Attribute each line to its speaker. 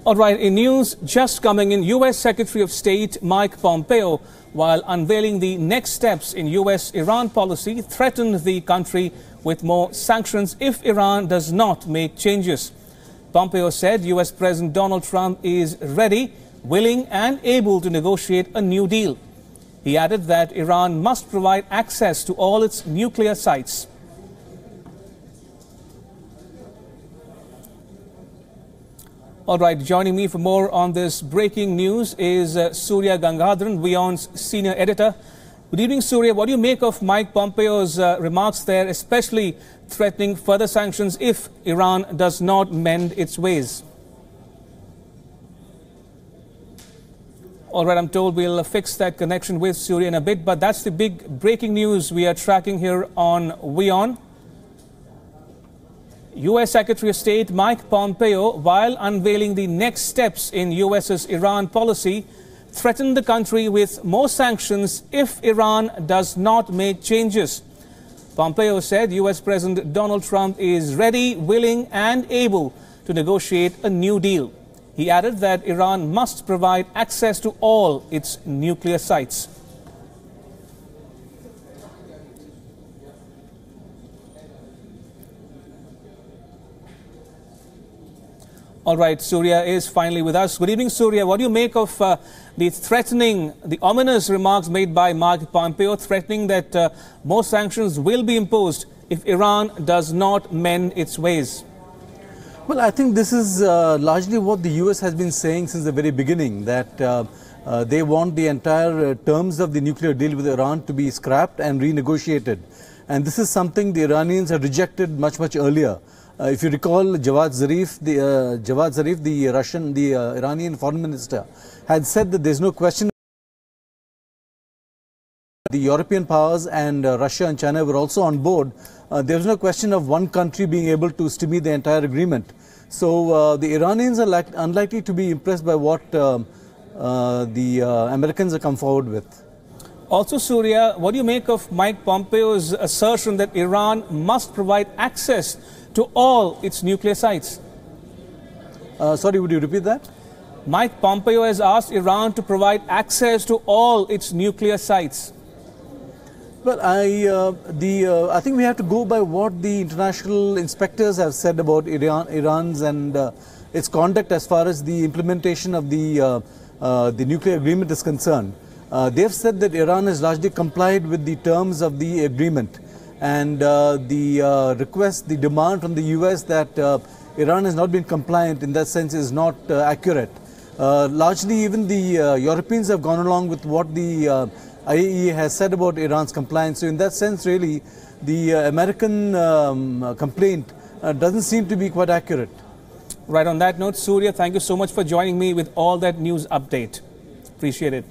Speaker 1: All right, in news just coming in, U.S. Secretary of State Mike Pompeo, while unveiling the next steps in U.S.-Iran policy, threatened the country with more sanctions if Iran does not make changes. Pompeo said U.S. President Donald Trump is ready, willing and able to negotiate a new deal. He added that Iran must provide access to all its nuclear sites. All right, joining me for more on this breaking news is Surya Gangadharan, WION's senior editor. Good evening, Surya. What do you make of Mike Pompeo's remarks there, especially threatening further sanctions if Iran does not mend its ways? All right, I'm told we'll fix that connection with Surya in a bit, but that's the big breaking news we are tracking here on WION. U.S. Secretary of State Mike Pompeo, while unveiling the next steps in U.S.'s Iran policy, threatened the country with more sanctions if Iran does not make changes. Pompeo said U.S. President Donald Trump is ready, willing and able to negotiate a new deal. He added that Iran must provide access to all its nuclear sites. All right, Surya is finally with us. Good evening, Surya. What do you make of the threatening, the ominous remarks made by Mike Pompeo, threatening that more sanctions will be imposed if Iran does not mend its ways?
Speaker 2: Well, I think this is largely what the U.S. has been saying since the very beginning, that they want the entire terms of the nuclear deal with Iran to be scrapped and renegotiated. And this is something the Iranians had rejected much earlier. If you recall, Javad Zarif, the Iranian foreign minister, had said that there's no question the European powers and Russia and China were also on board. There's no question of one country being able to stymie the entire agreement. So the Iranians are unlikely to be impressed by what the Americans have come forward with.
Speaker 1: Also, Surya, what do you make of Mike Pompeo's assertion that Iran must provide access to all its nuclear sites?
Speaker 2: Sorry, would you repeat that?
Speaker 1: Mike Pompeo has asked Iran to provide access to all its nuclear sites.
Speaker 2: Well, I think we have to go by what the international inspectors have said about Iran's and its conduct as far as the implementation of the nuclear agreement is concerned. They've said that Iran has largely complied with the terms of the agreement. And the request, the demand from the U.S. that Iran has not been compliant in that sense is not accurate. Largely, even the Europeans have gone along with what the IAEA has said about Iran's compliance. So in that sense, really, the American complaint doesn't seem to be quite accurate.
Speaker 1: Right, on that note, Surya, thank you so much for joining me with all that news update. Appreciate it.